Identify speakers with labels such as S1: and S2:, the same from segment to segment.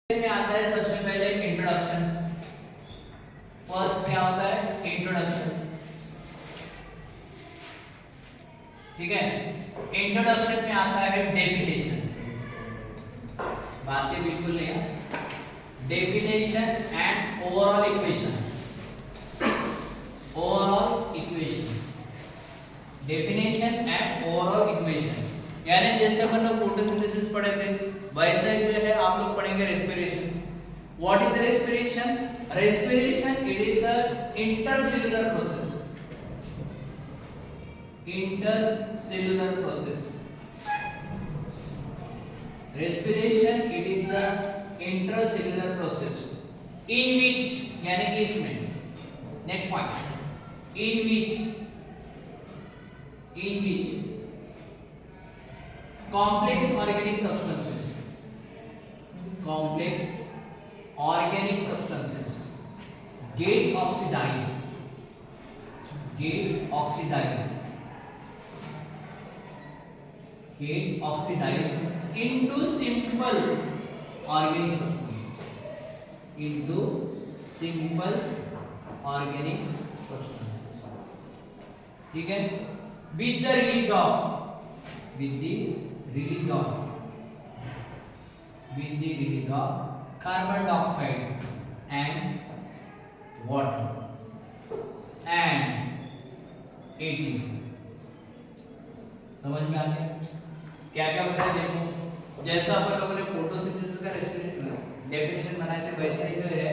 S1: में आता है सबसे पहले इंट्रोडक्शन। फर्स्ट में आता है इंट्रोडक्शन, ठीक है। इंट्रोडक्शन में आता है डेफिनेशन, बातें बिल्कुल नहीं है। Definition and overall equation, overall equation, definition and overall equation. यानी जैसे अपन लोग फोटोसिंथेसिस पढ़े थे वैसे ही जो है आप लोग पढ़ेंगे respiration. What is the respiration? Respiration it is the intercellular process, intercellular process. respiration it is the intracellular process in which यानी कि इसमें next point in which complex organic substances get oxidized into simple organic substances, ठीक है। with the release of carbon dioxide and water and ATP। समझ में आ गया क्या क्या बताया? देखो जैसा अपन लोगों ने फोटोसिंथेसिस का डेफिनेशन बनाए थे वैसे ही जो है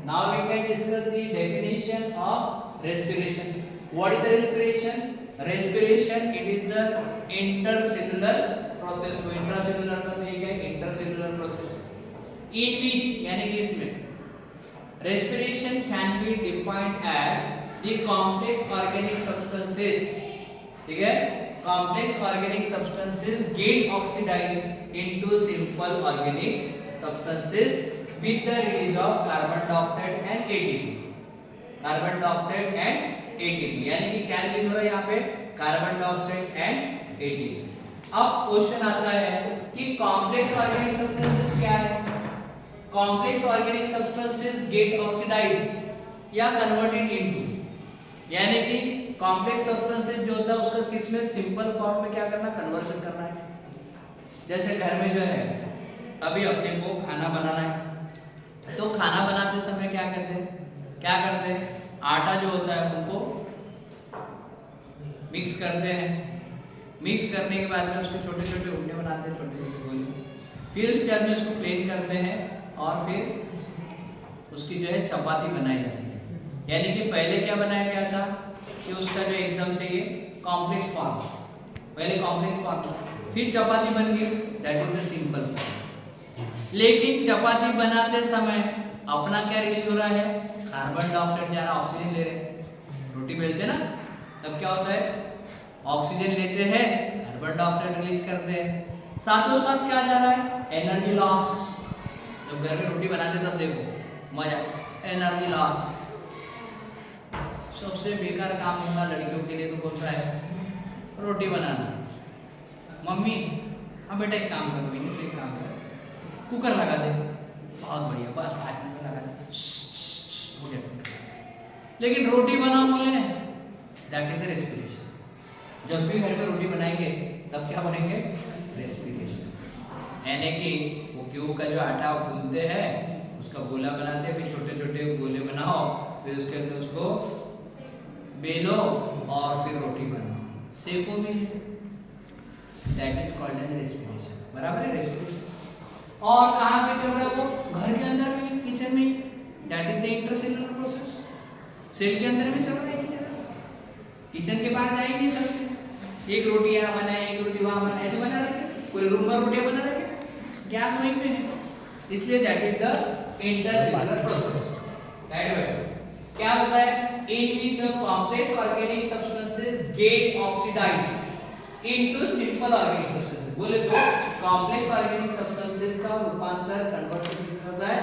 S1: now we can discuss the definition of respiration. What is the respiration? Respiration it is the intercellular process. को इंट्रासेल्युलर का ठीक है, इंटरसेल्युलर प्रोसेस इन विच यानी कि इसमें respiration can be defined as the complex organic substances, ठीक है। Complex organic substances get oxidized into simple organic substances with the release of carbon dioxide and ATP। Carbon dioxide and ATP यानी कि क्या release हो रहा है यहाँ पे? Carbon dioxide and ATP। अब क्वेश्चन आता है कि कॉम्प्लेक्स ऑर्गेनिक सब्सटेंसेस क्या है? Complex organic substances get oxidized या कन्वर्टेड इनटू, यानी कि कॉम्प्लेक्स सब्सटेंसेस जो होता है उसका किसमें सिंपल फॉर्म में क्या करना? कन्वर्शन करना है। जैसे घर में जो है अभी अपने को खाना बनाना है तो खाना बनाते समय क्या करते हैं? आटा जो होता है उनको मिक्स करते हैं। मिक्स करने के बाद में उसके छोटे छोटे उंडे बनाते हैं, छोटे छोटे गोले। फिर उसके बाद में उसको प्लेन करते हैं और फिर उसकी जो है चपाती बनाई जाती है। यानी कि पहले क्या बनाया गया था कि उसका जो एकदम से ये कॉम्प्लेक्स फॉर्म, पहले कॉम्प्लेक्स फॉर्म फिर चपाती बन गई, that is the simple form. लेकिन चपाती बनाते समय अपना क्या रिलीज हो रहा है? कार्बन डाइऑक्साइड जा रहा, ऑक्सीजन ले रहे। रोटी बेलते ना तब क्या होता है? ऑक्सीजन लेते हैं, कार्बन डाइऑक्साइड रिलीज करते हैं। साथों साथ क्या जा रहा है? Energy loss. जब घर में रोटी बनाते तब देखो मजा, एनर्जी लॉस। सबसे बेकार काम होगा लड़कियों के लिए तो कौन सा है? रोटी बनाना। मम्मी हाँ बेटा एक काम करो, एक काम करो, कुकर लगा दे। बहुत बढ़िया, बस 5 मिनट लगा दे, हो गया। लेकिन रोटी बनाओ बोले, दैट इज द रेस्पिरेशन। जब भी घर में रोटी बनाएंगे तब क्या बनेंगे? रेस्पिरेशन। यानी कि वो गेहूं का जो आटा गूंथते हैं उसका गोला बनाते हैं, फिर छोटे छोटे गोले बनाओ, फिर उसके अंदर उसको बेलो और फिर रोटी बनाओ, सेको भी। That is called as respiration. बराबर है रेस्पिरेशन। और कहाँ पे चल रहा है वो? घर के अंदर में, किचन में। That is the intercellular process. Cell के अंदर में चल रहा है किचन के बाहर जा ही नहीं सकते। एक रोटी यहाँ बनाए, एक रोटी वहाँ बनाए, ऐसे बना रखे, पूरे रूम में रोटियां बना रखे, गैस वहीं पे है। इसलिए that is the intercellular process. क्या होता है? in which the complex organic substances get oxidized into simple organic substances। बोले तो complex organic substances का रूपांतर, कन्वर्शन होता है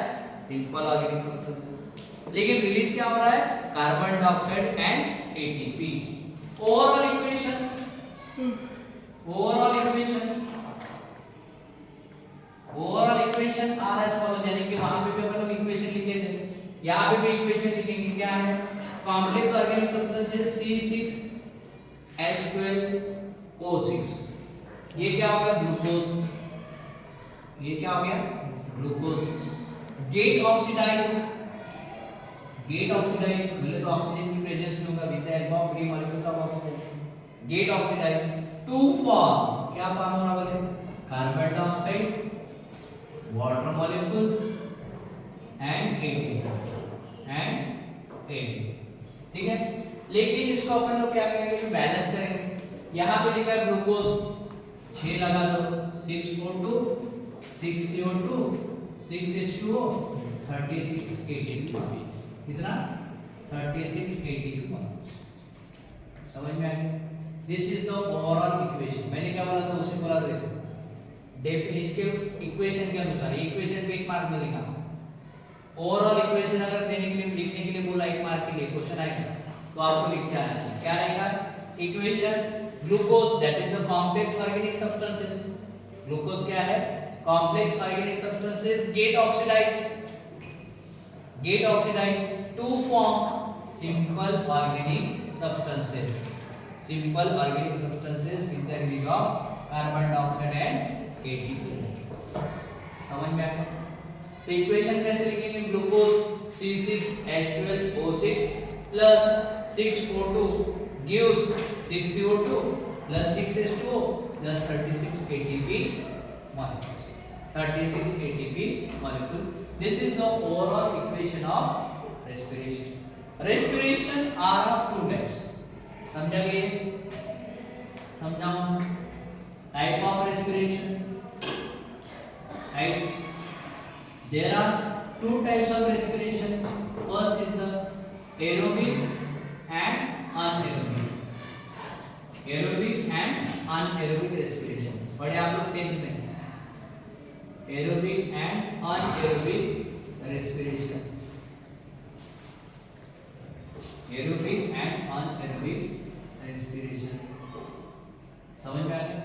S1: simple organic substances। लेकिन रिलीज क्या हो रहा है? Carbon dioxide and ATP। Overall equation overall equation are as follows, यानी कि यहाँ पे भी इक्वेशन लिखेंगे, क्या है, कॉम्प्लेक्स ऑर्गेनिक सब्सटेंसेस C6H12O6, ये क्या हो गया, ग्लूकोज, ये क्या हो गया, glucose. Get oxidize, get oxidize बोले तो ऑक्सीजन की प्रेजेंस में होगा with the help of free molecules of oxygen. Get oxidize to form, क्या फॉर्म होना बोले, carbon dioxide, water molecule and eighteen, ठीक है। लेकिन इसको अपन लोग क्या करेंगे, तो बैलेंस करेंगे। यहाँ पे लिखा है ग्लूकोज 6 लगा दो, 6O2 6CO2 6H2O 36 ATP, कितना, 36 ATP। समझ में आ गया। This is the overall equation. मैंने क्या बोला था, उसने बोला था इसके इक्वेशन के अनुसार, इक्वेशन पे 1 मार्क मिलेगा। ओवरऑल इक्वेशन अगर देने के लिए, लिखने के लिए बोला 1 मार्क के लिए क्वेश्चन आएगा, तो आपको लिख के आना है, क्या रहेगा, equation glucose that is the complex organic substances, glucose क्या है, complex organic substances, get oxidize to form simple organic substances, simple organic substances with the use of carbon dioxide and ATP। समझ में आया। तो इक्वेशन कैसे लिखेंगे, glucose C6H12O6 plus 6O2 gives 6CO2 plus 6H2O plus 36 ATP molecule, 36 ATP molecule। This is the overall equation of respiration। respiration are of 2 types, समझा गया, समझाऊं, type of respiration, types, there are 2 types of respiration। first is the aerobic and anaerobic, aerobic and anaerobic respiration। पढ़े आप लोग 10th में, aerobic and anaerobic respiration, aerobic and anaerobic respiration। समझ में आ गया।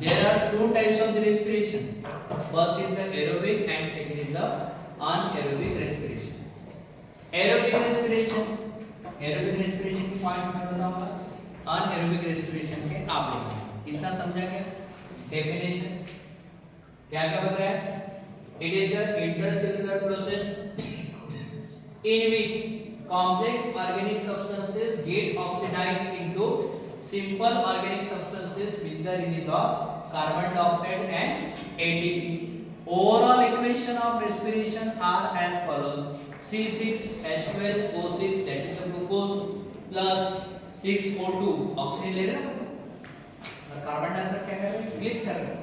S1: There are 2 types of the respiration, first is the aerobic and second is the anaerobic respiration। aerobic respiration, aerobic respiration की points मैं बताऊंगा, anaerobic respiration के आप लोग इतना समझा गया। डेफिनेशन क्या क्या बताया, it is the intercellular process in which complex organic substances get oxidized into simple organic substances with the release of carbon dioxide and ATP। overall equation of respiration are as follows, C6H12O6 that is the glucose plus 6O2 oxygen ले रहे हैं और carbon dioxide क्या कर रहे हैं, release कर रहे हैं,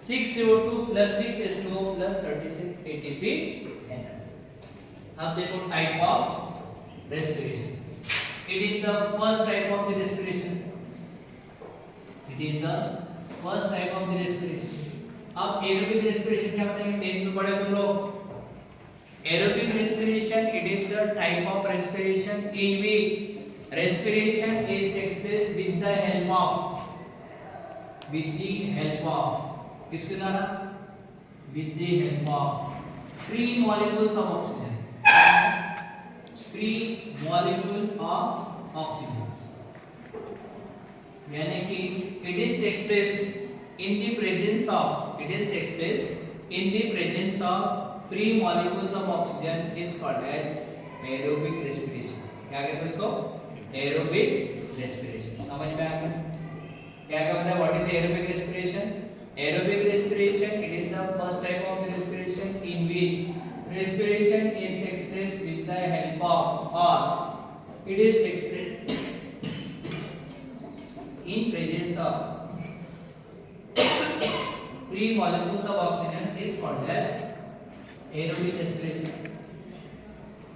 S1: 6CO2 plus 6H2O plus 36 ATP। अब देखो type of respiration, it is the first type of the respiration, it is the first type of the respiration। अब aerobic respiration क्या बताएंगे, 10th में पढ़े तुम लोग। aerobic respiration, it is the type of respiration in which respiration is takes place with the help of किसके द्वारा, with the help of free molecules of oxygen, free molecule of oxygen, यानी कि it is takes place in the presence of, it is takes place in the presence of free molecules of oxygen is called as aerobic respiration। क्या कहते हैं उसको, aerobic respiration। समझ में आ गया क्या कहते हैं, what is the aerobic respiration? aerobic respiration, it is the first type of the respiration in which respiration is takes place with the help of, or it is takes place in presence of free molecules of oxygen is called as aerobic respiration।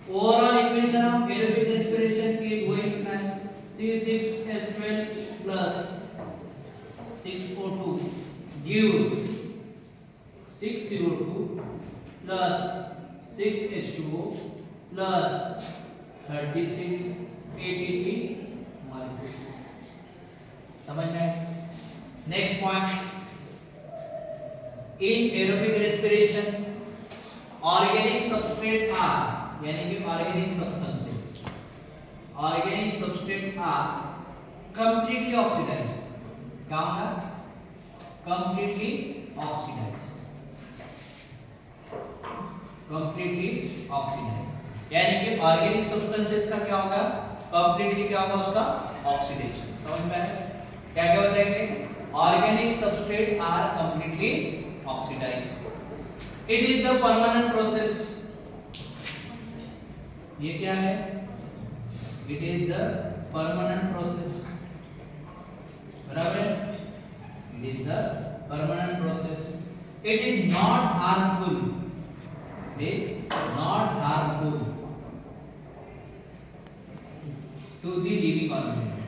S1: overall equation of aerobic respiration is going to be C6H12 plus 6O2 gives 6CO2 plus 6H2O plus 36 ATP molecules। समझ में? Next point, in aerobic respiration organic substrate are यानी कि organic substances, organic substance are completely oxidized, क्या होगा, completely oxidised, completely oxidised, यानी कि organic substances का क्या होगा, कंप्लीटली क्या होगा उसका ऑक्सीडेशन। समझ में आया क्या क्या बताएंगे, organic substance are completely oxidized, it is the permanent process, ये क्या है, it is the permanent process, बराबर है, it is the permanent process, it is not harmful, it not harmful to the living organism,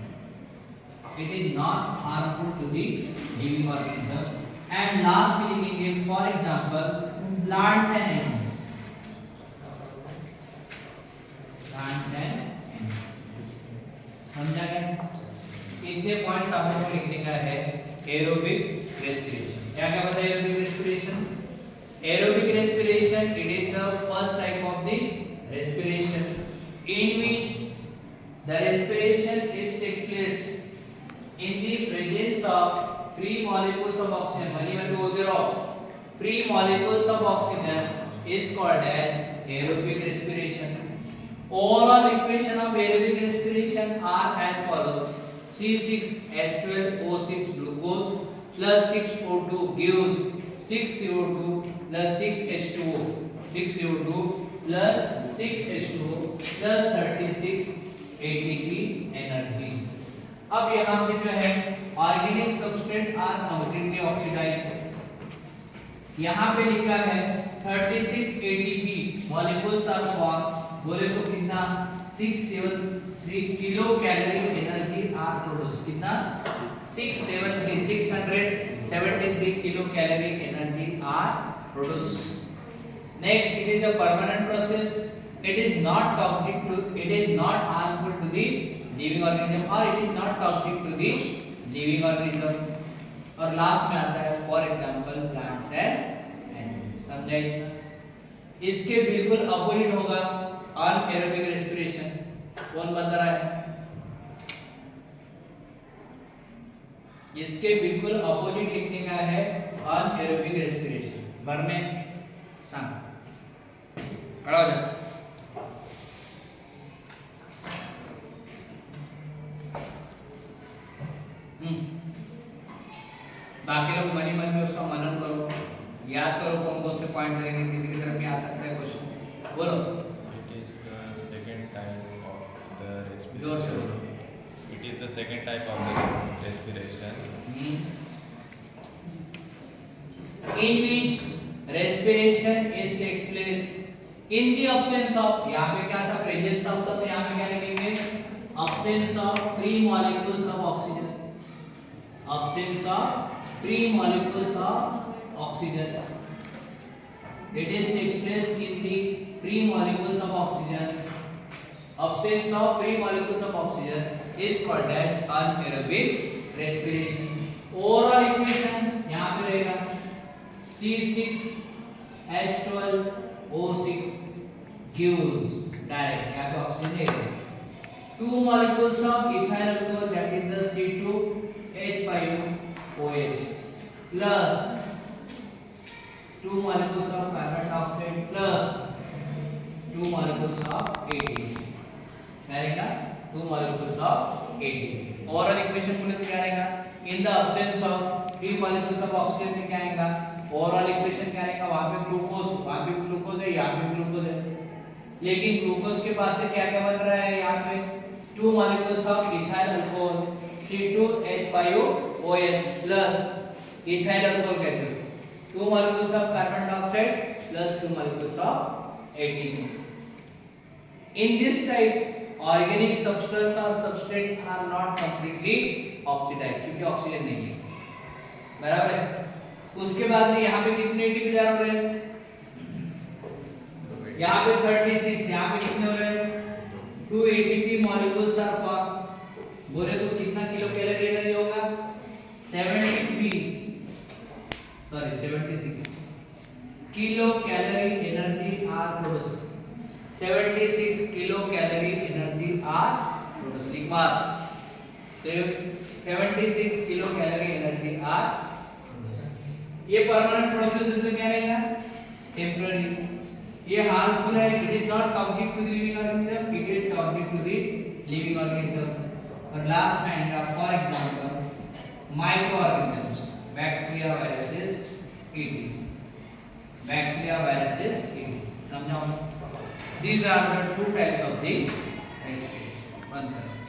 S1: it is not harmful to the living organism, and last we लिखेंगे for example plants and animals, plants and animals, समझा क्या, इतने points आप लोगों को लिखने का है। एरोबिक रेस्पिरेशन, क्या क्या बताया aerobic respiration, aerobic respiration it is the first type of the respiration in which the respiration is takes place in the presence of free molecules of oxygen. When you go there of free molecules of oxygen is called as aerobic respiration. Overall equation of aerobic respiration are as follows: C6H12O6 glucose plus 6O2 gives 6CO2 plus 6H2O, 6CO2 plus 6H2O plus 36 ATP energy. अब यहाँ पे जो है organic substance are completely oxidized, यहाँ पे लिखा है 36 ATP molecules are form, बोले तो कितना 673 kilo calorie energy are produce, कितना 673 kilo calorie energy are produce. Next it is a permanent process, it is not toxic to, it is not harmful to the living organism or it is not toxic to the living organism। और last में आता है for example plants and animals, समझाइए। इसके बिल्कुल opposite होगा anaerobic respiration, कौन बता रहा है, इसके बिल्कुल अपोजिट लिखने का है अनएरोबिक रेस्पिरेशन। घर में शाम खड़ा हो जाओ, बाकी लोग मन ही मन में उसका मनन करो, याद करो कौन कौन से पॉइंट्स रहेंगे, किसी की तरफ में आ सकता है क्वेश्चन, बोलो।
S2: It is the second type of the respiration. It is the second type of the respiration.
S1: In which respiration is takes place in the absence of, यहाँ पे क्या था प्रेजेंस ऑफ था, तो यहाँ पे क्या लिखेंगे absence of free molecules of oxygen, absence of free molecules of oxygen, it is takes place in the free molecules of oxygen, absence of free molecules of oxygen is called as anaerobic respiration। Overall equation यहाँ पे रहेगा C6H12O6 gives direct, यहाँ पे oxygen देगा, 2 molecules of ethyl alcohol that is the C2H5OH plus 2 molecules of carbon dioxide plus 2 molecules of ATP, रहेगा 2 molecules of ATP। Overall equation बोले तो क्या रहेगा, in the absence of free molecules of oxygen में क्या आएगा, overall equation क्या रहेगा, वहां पे ग्लूकोज, वहां पे ग्लूकोज है, यहाँ पे ग्लूकोज है, लेकिन ग्लूकोज के पास से क्या क्या बन रहा है, यहाँ पे 2 molecules of ethyl alcohol C2H5OH plus ethyl alcohol कहते हैं, 2 molecules of carbon dioxide plus 2 molecules of ATP। In this type organic substance or substrate are not completely oxidized, क्योंकि ऑक्सीजन नहीं है, बराबर है। उसके बाद में यहाँ पे कितने ATP तैयार हो रहे हैं, यहाँ पे 36, यहाँ पे कितने हो रहे हैं 2 ATP molecules are formed, बोले तो कितना किलो कैलोरी एनर्जी होगा 76 kilo calorie energy are produce, 76 kilocalorie energy are produced. लिख मार 76 kilocalorie energy are produced. ये परमानेंट प्रोसेस है तो क्या रहेगा टेम्पररी. ये हार्मफुल है, it is not toxic to the living organism, it is toxic to the living organism. और लास्ट में for example micro organisms, bacteria, viruses, ईडीज. बैक्टीरिया, वायरसेस, ईडीज समझाओ. These are the two types of the respiration.